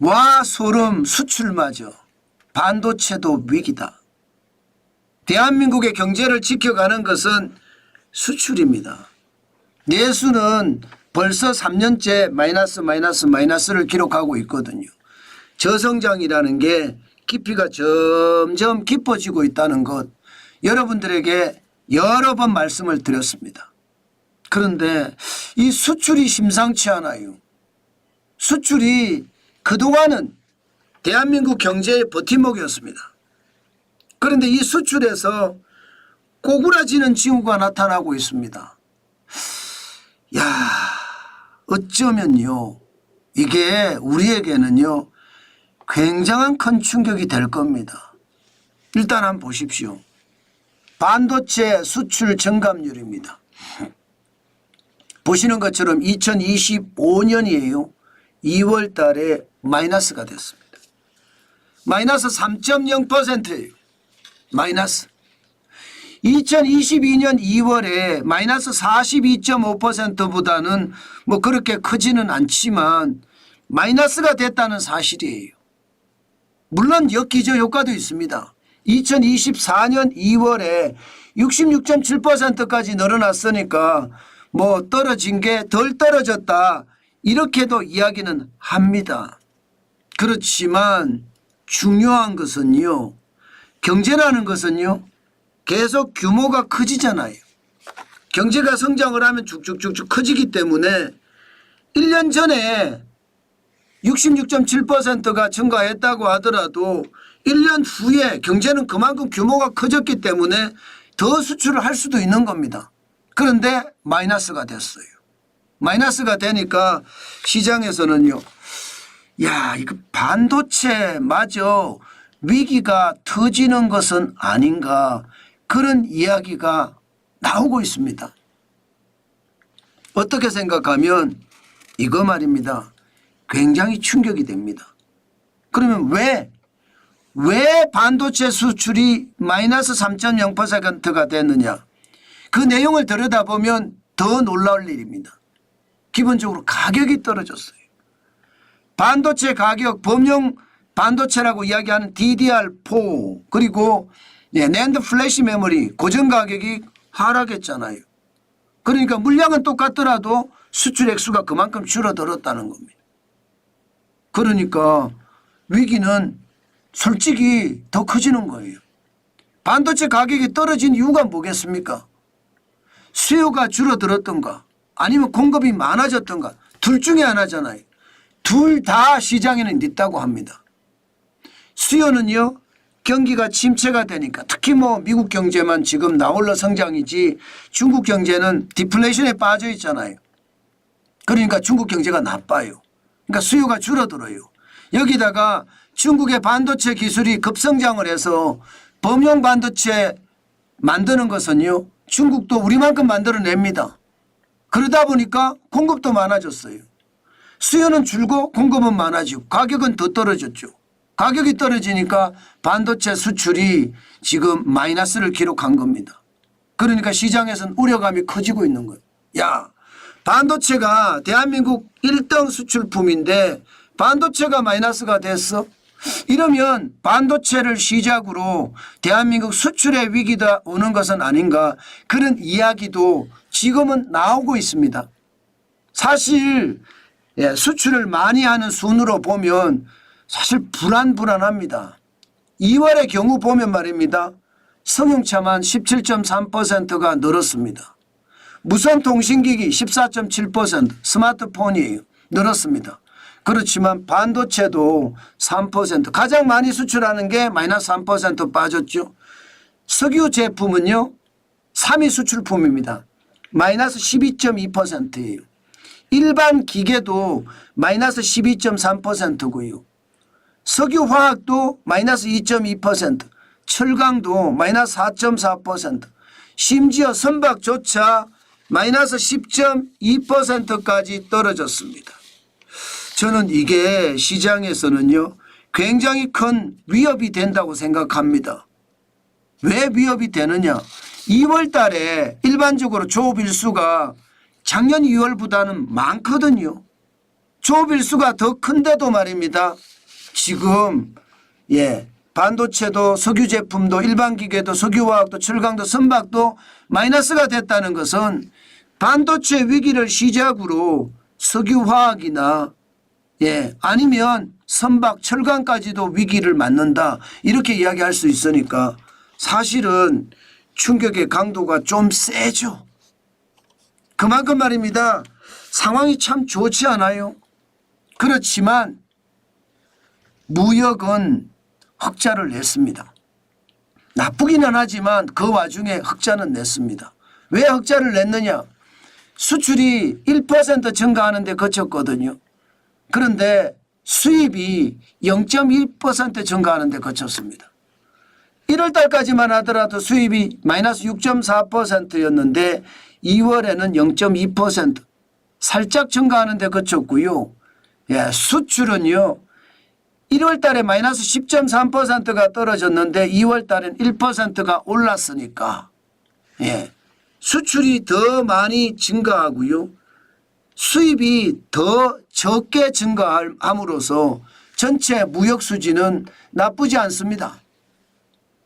와 소름 수출마저 반도체도 위기다. 대한민국의 경제를 지켜가는 것은 수출입니다. 내수는 벌써 3년째 마이너스를 기록하고 있거든요. 저성장이라는 게 깊이가 점점 깊어지고 있다는 것 여러분들에게 여러 번 말씀을 드렸습니다. 그런데 이 수출이 심상치 않아요. 수출이 그동안은 대한민국 경제의 버팀목이었습니다. 그런데 이 수출에서 꼬꾸라지는 징후가 나타나고 있습니다. 야, 어쩌면요 이게 우리에게는요 굉장한 큰 충격이 될 겁니다. 일단 한번 보십시오. 반도체 수출 증감률입니다. 보시는 것처럼 2025년이에요. 2월 달에 마이너스가 됐습니다. 마이너스 3.0%예요. 마이너스. 2022년 2월에 마이너스 42.5%보다는 뭐 그렇게 크지는 않지만 마이너스가 됐다는 사실이에요. 물론 역기저 효과도 있습니다. 2024년 2월에 66.7%까지 늘어났으니까 뭐 떨어진 게 덜 떨어졌다 이렇게도 이야기는 합니다. 그렇지만 중요한 것은요. 경제라는 것은요. 계속 규모가 커지잖아요. 경제가 성장을 하면 쭉쭉쭉쭉 커지기 때문에 1년 전에 66.7%가 증가했다고 하더라도 1년 후에 경제는 그만큼 규모가 커졌기 때문에 더 수출을 할 수도 있는 겁니다. 그런데 마이너스가 됐어요. 마이너스가 되니까 시장에서는요. 야, 이거 반도체마저 위기가 터지는 것은 아닌가 그런 이야기가 나오고 있습니다. 어떻게 생각하면 이거 말입니다. 굉장히 충격이 됩니다. 그러면 왜 반도체 수출이 마이너스 3.0%가 됐느냐. 그 내용을 들여다보면 더 놀라울 일입니다. 기본적으로 가격이 떨어졌어요. 반도체 가격 범용 반도체라고 이야기하는 DDR4 그리고 낸드 플래시 메모리 고정 가격이 하락했잖아요. 그러니까 물량은 똑같더라도 수출 액수가 그만큼 줄어들었다는 겁니다. 그러니까 위기는 솔직히 더 커지는 거예요. 반도체 가격이 떨어진 이유가 뭐겠습니까? 수요가 줄어들었던가 아니면 공급이 많아졌던가 둘 중에 하나잖아요. 둘 다 시장에는 있다고 합니다. 수요는요. 경기가 침체가 되니까 특히 뭐 미국 경제만 지금 나홀로 성장이지 중국 경제는 디플레이션에 빠져 있잖아요. 그러니까 중국 경제가 나빠요. 그러니까 수요가 줄어들어요. 여기다가 중국의 반도체 기술이 급성장을 해서 범용 반도체 만드는 것은요. 중국도 우리만큼 만들어냅니다. 그러다 보니까 공급도 많아졌어요. 수요는 줄고 공급은 많아지고 가격은 더 떨어졌죠. 가격이 떨어지니까 반도체 수출이 지금 마이너스를 기록한 겁니다. 그러니까 시장에서는 우려감이 커지고 있는 거예요. 야, 반도체가 대한민국 1등 수출품인데 반도체가 마이너스가 됐어? 이러면 반도체를 시작으로 대한민국 수출의 위기가 오는 것은 아닌가 그런 이야기도 지금은 나오고 있습니다. 사실 수출을 많이 하는 순으로 보면 사실 불안합니다. 2월의 경우 보면 말입니다. 성형차만 17.3%가 늘었습니다. 무선통신기기 14.7% 스마트폰이에요. 늘었습니다. 그렇지만 반도체도 3% 가장 많이 수출하는 게 마이너스 3% 빠졌죠. 석유 제품은요 3위 수출품입니다. 마이너스 12.2%예요. 일반 기계도 마이너스 12.3%고요. 석유화학도 마이너스 2.2%, 철강도 마이너스 4.4%, 심지어 선박조차 마이너스 10.2%까지 떨어졌습니다. 저는 이게 시장에서는요 굉장히 큰 위협이 된다고 생각합니다. 왜 위협이 되느냐. 2월 달에 일반적으로 조업 일수가 작년 2월보다는 많거든요. 조빌수가 더 큰데도 말입니다. 지금 반도체도 석유 제품도 일반 기계도 석유화학도 철강도 선박도 마이너스가 됐다는 것은 반도체 위기를 시작으로 석유화학이나 아니면 선박 철강까지도 위기를 맞는다 이렇게 이야기할 수 있으니까 사실은 충격의 강도가 좀 세죠. 그만큼 말입니다. 상황이 참 좋지 않아요. 그렇지만 무역은 흑자를 냈습니다. 나쁘기는 하지만 그 와중에 흑자는 냈습니다. 왜 흑자를 냈느냐? 수출이 1% 증가하는 데 그쳤거든요. 그런데 수입이 0.1% 증가하는 데 그쳤습니다. 1월 달까지만 하더라도 수입이 마이너스 6.4%였는데 2월에는 0.2% 살짝 증가하는 데 그쳤고요. 수출은요. 1월 달에 마이너스 10.3%가 떨어졌는데 2월 달엔 1%가 올랐으니까 수출이 더 많이 증가하고요. 수입이 더 적게 증가함으로써 전체 무역 수지는 나쁘지 않습니다.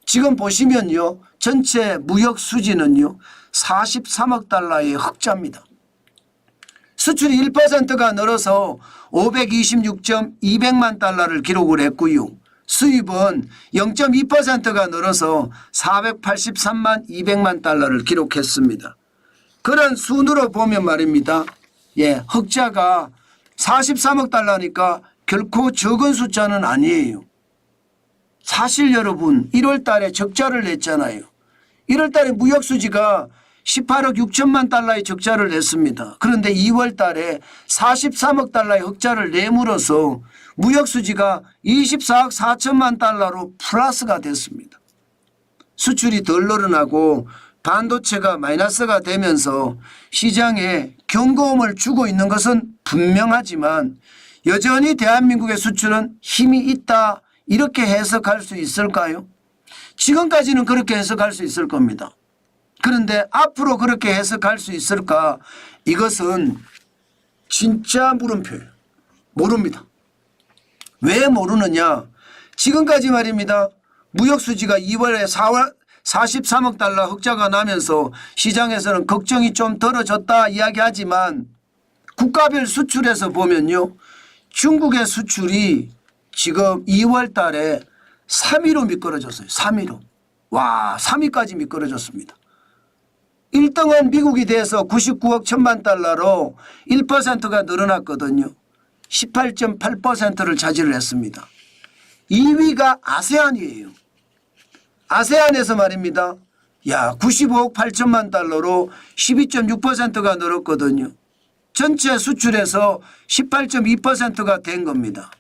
지금 보시면요. 전체 무역 수지는요. 43억 달러의 흑자입니다. 수출이 1%가 늘어서 526.200만 달러를 기록을 했고요. 수입은 0.2%가 늘어서 483만 200만 달러를 기록했습니다. 그런 순으로 보면 말입니다. 흑자가 43억 달러니까 결코 적은 숫자는 아니에요. 사실 여러분 1월 달에 적자를 냈잖아요. 1월 달에 무역 수지가 18억 6천만 달러의 적자를 냈습니다. 그런데 2월 달에 43억 달러의 흑자를 내므로써 무역 수지가 24억 4천만 달러로 플러스가 됐습니다. 수출이 덜 늘어나고 반도체가 마이너스가 되면서 시장에 경고음을 주고 있는 것은 분명하지만 여전히 대한민국의 수출은 힘이 있다 이렇게 해석할 수 있을까요? 지금까지는 그렇게 해석할 수 있을 겁니다. 그런데 앞으로 그렇게 해석할 수 있을까? 이것은 진짜 물음표예요. 모릅니다. 왜 모르느냐? 지금까지 말입니다. 무역수지가 2월에 43억 달러 흑자가 나면서 시장에서는 걱정이 좀 덜어졌다 이야기하지만 국가별 수출에서 보면요. 중국의 수출이 지금 2월 달에 3위로 미끄러졌어요. 3위로. 와, 3위까지 미끄러졌습니다. 1등은 미국이 돼서 99억 1천만 달러로 1%가 늘어났거든요. 18.8%를 차지를 했습니다. 2위가 아세안이에요. 아세안에서 말입니다. 95억 8천만 달러로 12.6%가 늘었거든요. 전체 수출에서 18.2%가 된 겁니다.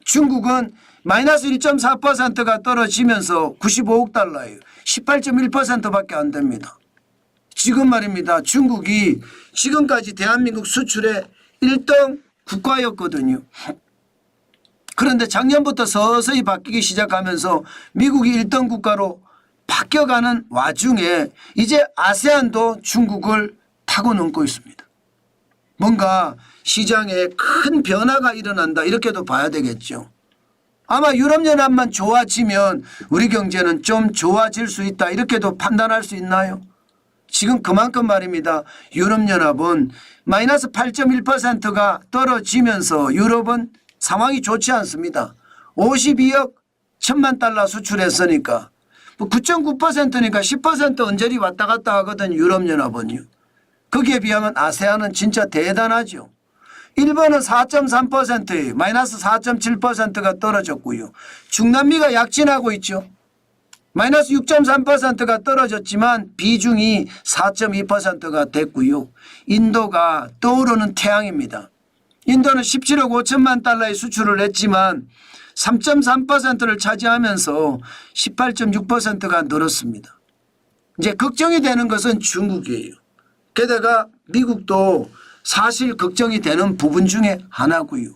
중국은 마이너스 1.4%가 떨어지면서 95억 달러예요. 18.1%밖에 안 됩니다. 지금 말입니다. 중국이 지금까지 대한민국 수출의 1등 국가였거든요. 그런데 작년부터 서서히 바뀌기 시작하면서 미국이 1등 국가로 바뀌어가는 와중에 이제 아세안도 중국을 타고 넘고 있습니다. 뭔가 시장에 큰 변화가 일어난다 이렇게도 봐야 되겠죠. 아마 유럽연합만 좋아지면 우리 경제는 좀 좋아질 수 있다 이렇게도 판단할 수 있나요? 지금 그만큼 말입니다. 유럽연합은 마이너스 8.1%가 떨어지면서 유럽은 상황이 좋지 않습니다. 52억 1천만 달러 수출했으니까 9.9%니까 10% 언저리 왔다 갔다 하거든 유럽연합은요. 거기에 비하면 아세안은 진짜 대단하죠. 일본은 4.3%예요. 마이너스 4.7%가 떨어졌고요. 중남미가 약진하고 있죠. 마이너스 6.3%가 떨어졌지만 비중이 4.2%가 됐고요. 인도가 떠오르는 태양입니다. 인도는 17억 5천만 달러의 수출을 했지만 3.3%를 차지하면서 18.6%가 늘었습니다. 이제 걱정이 되는 것은 중국이에요. 게다가 미국도 사실 걱정이 되는 부분 중에 하나고요.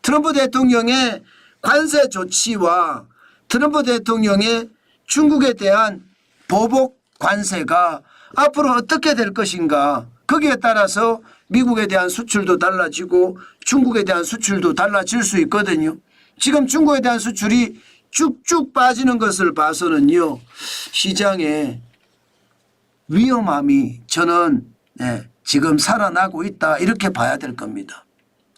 트럼프 대통령의 관세 조치와 트럼프 대통령의 중국에 대한 보복 관세가 앞으로 어떻게 될 것인가 거기에 따라서 미국에 대한 수출도 달라지고 중국에 대한 수출도 달라질 수 있거든요. 지금 중국에 대한 수출이 쭉쭉 빠지는 것을 봐서는요, 시장에 위험함이 저는 지금 살아나고 있다 이렇게 봐야 될 겁니다.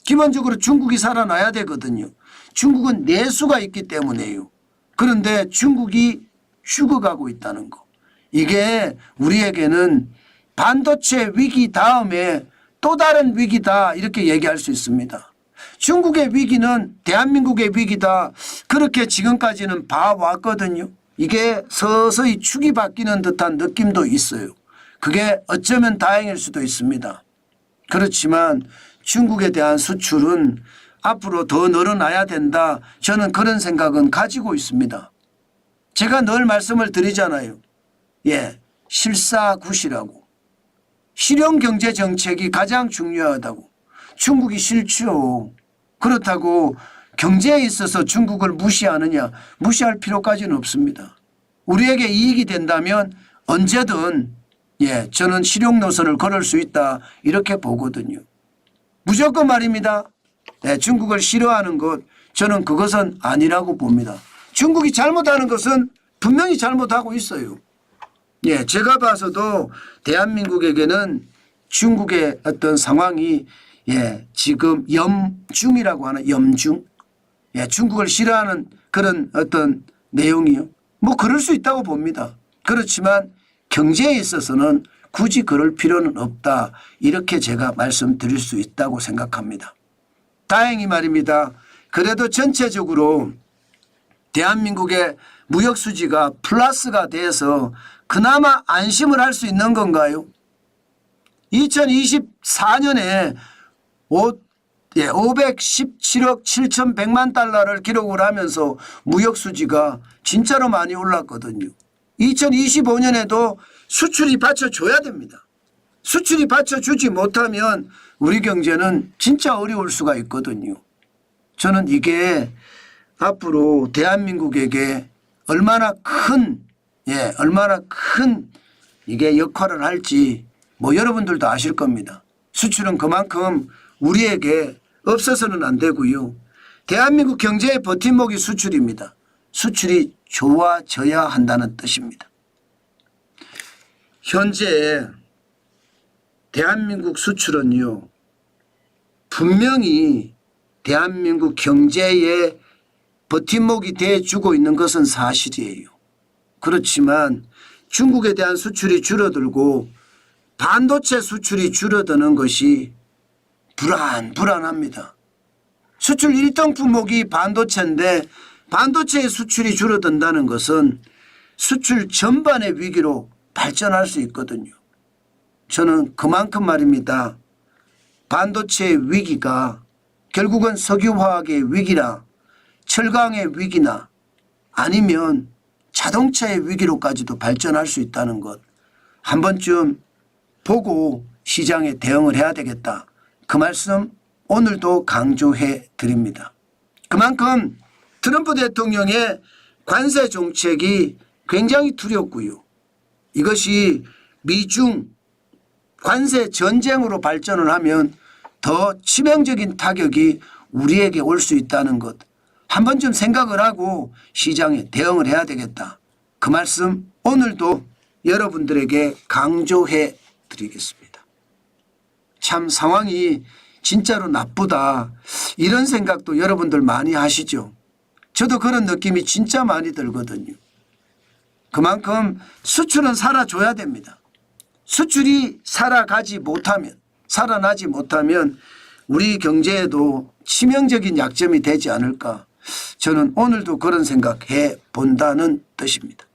기본적으로 중국이 살아나야 되거든요. 중국은 내수가 있기 때문에요. 그런데 중국이 죽어가고 있다는 거. 이게 우리에게는 반도체 위기 다음에 또 다른 위기다 이렇게 얘기할 수 있습니다. 중국의 위기는 대한민국의 위기다 그렇게 지금까지는 봐왔거든요. 이게 서서히 축이 바뀌는 듯한 느낌도 있어요. 그게 어쩌면 다행일 수도 있습니다. 그렇지만 중국에 대한 수출은 앞으로 더 늘어나야 된다. 저는 그런 생각은 가지고 있습니다. 제가 늘 말씀을 드리잖아요. 실사굿이라고. 실용경제정책이 가장 중요하다고. 중국이 싫죠. 그렇다고 경제에 있어서 중국을 무시하느냐. 무시할 필요까지는 없습니다. 우리에게 이익이 된다면 언제든 저는 실용 노선을 걸을 수 있다 이렇게 보거든요. 무조건 말입니다. 중국을 싫어하는 것 저는 그것은 아니라고 봅니다. 중국이 잘못하는 것은 분명히 잘못하고 있어요. 제가 봐서도 대한민국에게는 중국의 어떤 상황이 지금 염중이라고 하는 염중. 중국을 싫어하는 그런 어떤 내용이요. 뭐 그럴 수 있다고 봅니다. 그렇지만 경제에 있어서는 굳이 그럴 필요는 없다. 이렇게 제가 말씀드릴 수 있다고 생각합니다. 다행히 말입니다. 그래도 전체적으로 대한민국의 무역 수지가 플러스가 돼서 그나마 안심을 할 수 있는 건가요? 2024년에 517억 7,100만 달러를 기록을 하면서 무역 수지가 진짜로 많이 올랐거든요. 2025년에도 수출이 받쳐줘야 됩니다. 수출이 받쳐주지 못하면 우리 경제는 진짜 어려울 수가 있거든요. 저는 이게 앞으로 대한민국에게 얼마나 큰 이게 역할을 할지 뭐 여러분들도 아실 겁니다. 수출은 그만큼 우리에게 없어서는 안 되고요. 대한민국 경제의 버팀목이 수출입니다. 수출이 좋아져야 한다는 뜻입니다. 현재 대한민국 수출은요, 분명히 대한민국 경제의 버팀목이 돼주고 있는 것은 사실이에요. 그렇지만 중국에 대한 수출이 줄어들고 반도체 수출이 줄어드는 것이 불안합니다. 수출 1등 품목이 반도체인데 반도체의 수출이 줄어든다는 것은 수출 전반의 위기로 발전할 수 있거든요. 저는 그만큼 말입니다. 반도체의 위기가 결국은 석유화학의 위기나 철강의 위기나 아니면 자동차의 위기로까지도 발전할 수 있다는 것 한 번쯤 보고 시장에 대응을 해야 되겠다. 그 말씀 오늘도 강조해 드립니다. 그만큼 트럼프 대통령의 관세 정책이 굉장히 두렵고요. 이것이 미중 관세 전쟁으로 발전을 하면 더 치명적인 타격이 우리에게 올 수 있다는 것 한 번쯤 생각을 하고 시장에 대응을 해야 되겠다. 그 말씀 오늘도 여러분들에게 강조해 드리겠습니다. 참 상황이 진짜로 나쁘다 이런 생각도 여러분들 많이 하시죠. 저도 그런 느낌이 진짜 많이 들거든요. 그만큼 수출은 살아줘야 됩니다. 수출이 살아나지 못하면 우리 경제에도 치명적인 약점이 되지 않을까. 저는 오늘도 그런 생각해 본다는 뜻입니다.